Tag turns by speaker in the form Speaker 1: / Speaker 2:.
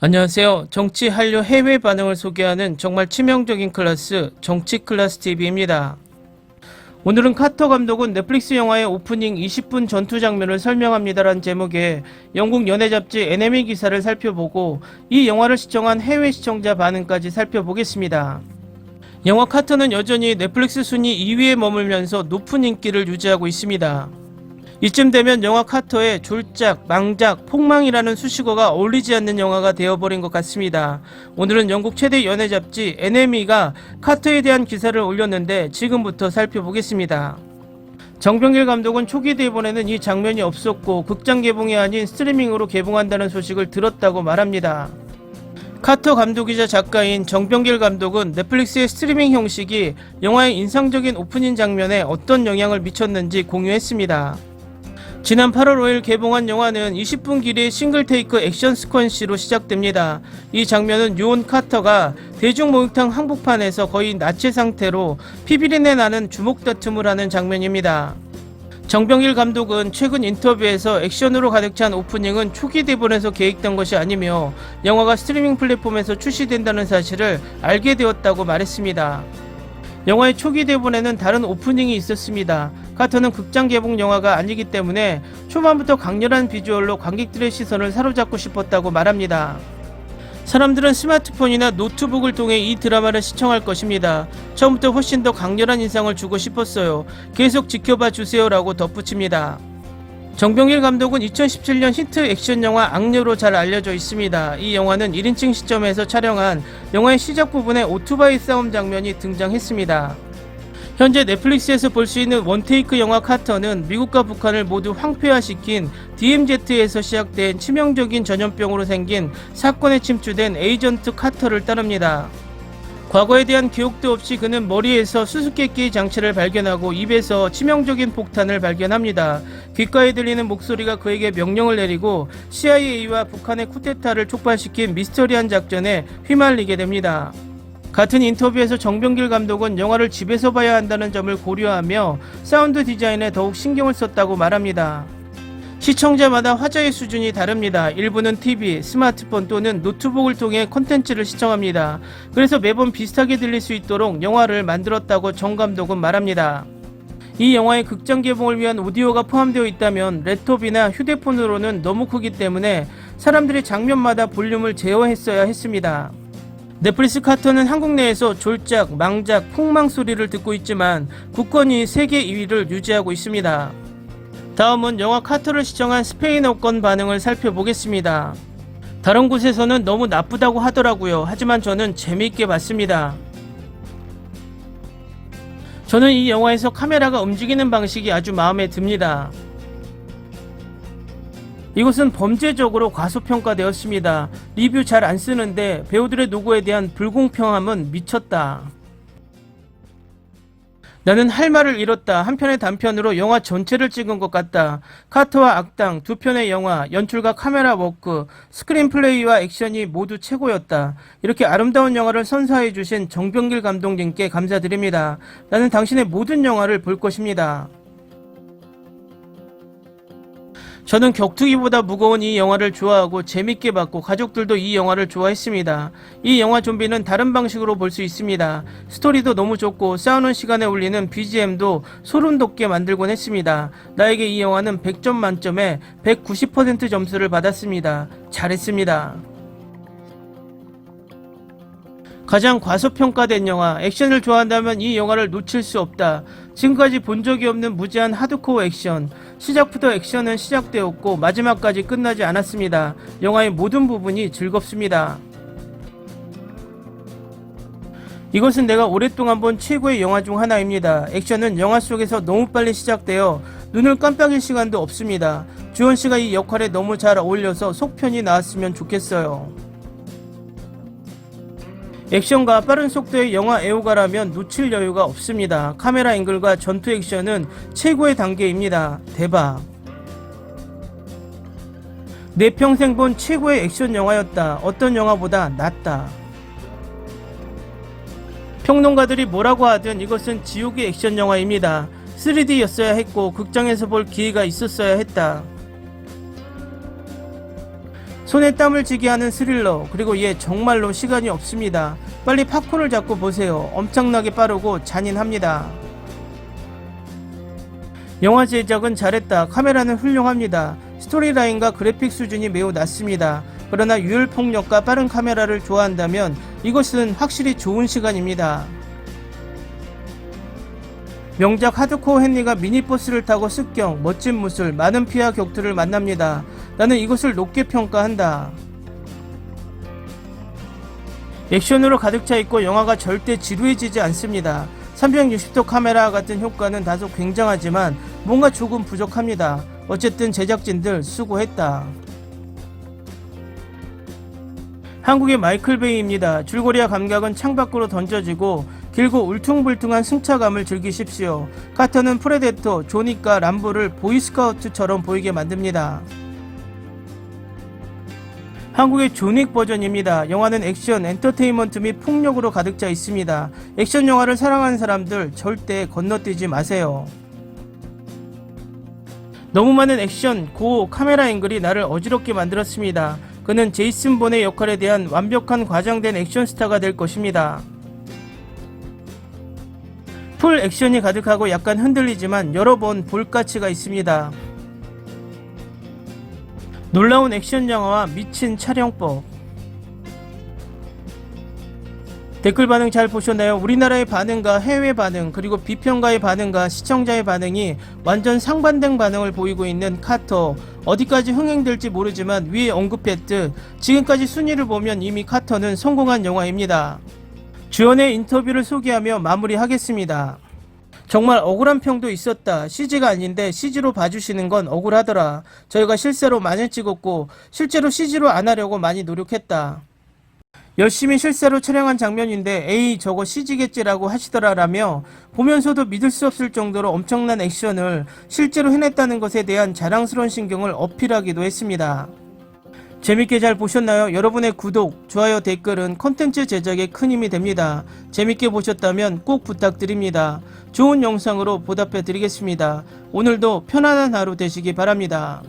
Speaker 1: 안녕하세요. 정치 한류 해외 반응을 소개하는 정말 치명적인 클래스 정치 클래스 TV입니다. 오늘은 카터 감독은 넷플릭스 영화의 오프닝 20분 전투 장면을 설명합니다라는 제목의 영국 연예 잡지 NME 기사를 살펴보고 이 영화를 시청한 해외 시청자 반응까지 살펴보겠습니다. 영화 카터는 여전히 넷플릭스 순위 2위에 머물면서 높은 인기를 유지하고 있습니다. 이쯤 되면 영화 카터에 졸작, 망작, 폭망이라는 수식어가 어울리지 않는 영화가 되어버린 것 같습니다. 오늘은 영국 최대 연예 잡지 NME가 카터에 대한 기사를 올렸는데 지금부터 살펴보겠습니다. 정병길 감독은 초기 대본에는 이 장면이 없었고 극장 개봉이 아닌 스트리밍으로 개봉한다는 소식을 들었다고 말합니다. 카터 감독이자 작가인 정병길 감독은 넷플릭스의 스트리밍 형식이 영화의 인상적인 오프닝 장면에 어떤 영향을 미쳤는지 공유했습니다. 지난 8월 5일 개봉한 영화는 20분 길이의 싱글 테이크 액션 스퀀시로 시작됩니다. 이 장면은 요온 카터가 대중 목욕탕 한복판에서 거의 나체 상태로 피비린내 나는 주먹 다툼을 하는 장면입니다. 정병길 감독은 최근 인터뷰에서 액션으로 가득 찬 오프닝은 초기 대본에서 계획된 것이 아니며 영화가 스트리밍 플랫폼에서 출시된다는 사실을 알게 되었다고 말했습니다. 영화의 초기 대본에는 다른 오프닝이 있었습니다. 카터는 극장 개봉 영화가 아니기 때문에 초반부터 강렬한 비주얼로 관객들의 시선을 사로잡고 싶었다고 말합니다. 사람들은 스마트폰이나 노트북을 통해 이 드라마를 시청할 것입니다. 처음부터 훨씬 더 강렬한 인상을 주고 싶었어요. 계속 지켜봐 주세요라고 덧붙입니다. 정병길 감독은 2017년 히트 액션 영화 악녀로 잘 알려져 있습니다. 이 영화는 1인칭 시점에서 촬영한 영화의 시작 부분에 오토바이 싸움 장면이 등장했습니다. 현재 넷플릭스에서 볼 수 있는 원테이크 영화 카터는 미국과 북한을 모두 황폐화시킨 DMZ에서 시작된 치명적인 전염병으로 생긴 사건에 침투된 에이전트 카터를 따릅니다. 과거에 대한 기억도 없이 그는 머리에서 수수께끼 장치를 발견하고 입에서 치명적인 폭탄을 발견합니다. 귓가에 들리는 목소리가 그에게 명령을 내리고 CIA와 북한의 쿠데타를 촉발시킨 미스터리한 작전에 휘말리게 됩니다. 같은 인터뷰에서 정병길 감독은 영화를 집에서 봐야 한다는 점을 고려하며 사운드 디자인에 더욱 신경을 썼다고 말합니다. 시청자마다 화자의 수준이 다릅니다. 일부는 TV, 스마트폰 또는 노트북을 통해 콘텐츠를 시청합니다. 그래서 매번 비슷하게 들릴 수 있도록 영화를 만들었다고 정 감독은 말합니다. 이 영화의 극장 개봉을 위한 오디오가 포함되어 있다면 랩톱이나 휴대폰으로는 너무 크기 때문에 사람들이 장면마다 볼륨을 제어했어야 했습니다. 넷플릭스 카터는 한국 내에서 졸작, 망작, 폭망 소리를 듣고 있지만 국권이 세계 2위를 유지하고 있습니다. 다음은 영화 카터를 시청한 스페인어권 반응을 살펴보겠습니다. 다른 곳에서는 너무 나쁘다고 하더라고요. 하지만 저는 재미있게 봤습니다. 저는 이 영화에서 카메라가 움직이는 방식이 아주 마음에 듭니다. 이것은 범죄적으로 과소평가되었습니다. 리뷰 잘 안 쓰는데 배우들의 노고에 대한 불공평함은 미쳤다. 나는 할 말을 잃었다. 한 편의 단편으로 영화 전체를 찍은 것 같다. 카터와 악당, 두 편의 영화, 연출과 카메라 워크, 스크린 플레이와 액션이 모두 최고였다. 이렇게 아름다운 영화를 선사해 주신 정병길 감독님께 감사드립니다. 나는 당신의 모든 영화를 볼 것입니다. 저는 격투기보다 무거운 이 영화를 좋아하고 재밌게 봤고 가족들도 이 영화를 좋아했습니다. 이 영화 좀비는 다른 방식으로 볼 수 있습니다. 스토리도 너무 좋고 싸우는 시간에 울리는 BGM도 소름 돋게 만들곤 했습니다. 나에게 이 영화는 100점 만점에 190% 점수를 받았습니다. 잘했습니다. 가장 과소평가된 영화, 액션을 좋아한다면 이 영화를 놓칠 수 없다. 지금까지 본 적이 없는 무제한 하드코어 액션. 시작부터 액션은 시작되었고 마지막까지 끝나지 않았습니다. 영화의 모든 부분이 즐겁습니다. 이것은 내가 오랫동안 본 최고의 영화 중 하나입니다. 액션은 영화 속에서 너무 빨리 시작되어 눈을 깜빡일 시간도 없습니다. 주원씨가 이 역할에 너무 잘 어울려서 속편이 나왔으면 좋겠어요. 액션과 빠른 속도의 영화 애호가라면 놓칠 여유가 없습니다. 카메라 앵글과 전투 액션은 최고의 단계입니다. 대박. 내 평생 본 최고의 액션 영화였다. 어떤 영화보다 낫다. 평론가들이 뭐라고 하든 이것은 지옥의 액션 영화입니다. 3D였어야 했고 극장에서 볼 기회가 있었어야 했다. 손에 땀을 쥐게 하는 스릴러, 그리고 얘 정말로 시간이 없습니다. 빨리 팝콘을 잡고 보세요. 엄청나게 빠르고 잔인합니다. 영화 제작은 잘했다. 카메라는 훌륭합니다. 스토리라인과 그래픽 수준이 매우 낮습니다. 그러나 유혈폭력과 빠른 카메라를 좋아한다면 이것은 확실히 좋은 시간입니다. 명작 하드코어 헨리가 미니버스를 타고 습격, 멋진 무술, 많은 피와 격투를 만납니다. 나는 이것을 높게 평가한다. 액션으로 가득 차 있고 영화가 절대 지루해지지 않습니다. 360도 카메라와 같은 효과는 다소 굉장하지만 뭔가 조금 부족합니다. 어쨌든 제작진들 수고했다. 한국의 마이클 베이입니다. 줄거리와 감각은 창밖으로 던져지고 길고 울퉁불퉁한 승차감을 즐기십시오. 카터는 프레데터, 조닉과 람보를 보이스카우트처럼 보이게 만듭니다. 한국의 조닉 버전입니다. 영화는 액션, 엔터테인먼트 및 폭력으로 가득 차 있습니다. 액션 영화를 사랑하는 사람들 절대 건너뛰지 마세요. 너무 많은 액션, 고호, 카메라 앵글이 나를 어지럽게 만들었습니다. 그는 제이슨 본의 역할에 대한 완벽한 과장된 액션 스타가 될 것입니다. 풀 액션이 가득하고 약간 흔들리지만 여러 번 볼 가치가 있습니다. 놀라운 액션 영화와 미친 촬영법. 댓글 반응 잘 보셨나요? 우리나라의 반응과 해외 반응, 그리고 비평가의 반응과 시청자의 반응이 완전 상반된 반응을 보이고 있는 카터. 어디까지 흥행될지 모르지만 위에 언급했듯 지금까지 순위를 보면 이미 카터는 성공한 영화입니다. 주연의 인터뷰를 소개하며 마무리하겠습니다. 정말 억울한 평도 있었다. CG가 아닌데 CG로 봐주시는 건 억울하더라. 저희가 실사로 많이 찍었고 실제로 CG로 안 하려고 많이 노력했다. 열심히 실사로 촬영한 장면인데 에이 저거 CG겠지라고 하시더라라며 보면서도 믿을 수 없을 정도로 엄청난 액션을 실제로 해냈다는 것에 대한 자랑스러운 신경을 어필하기도 했습니다. 재밌게 잘 보셨나요? 여러분의 구독, 좋아요, 댓글은 콘텐츠 제작에 큰 힘이 됩니다. 재밌게 보셨다면 꼭 부탁드립니다. 좋은 영상으로 보답해 드리겠습니다. 오늘도 편안한 하루 되시기 바랍니다.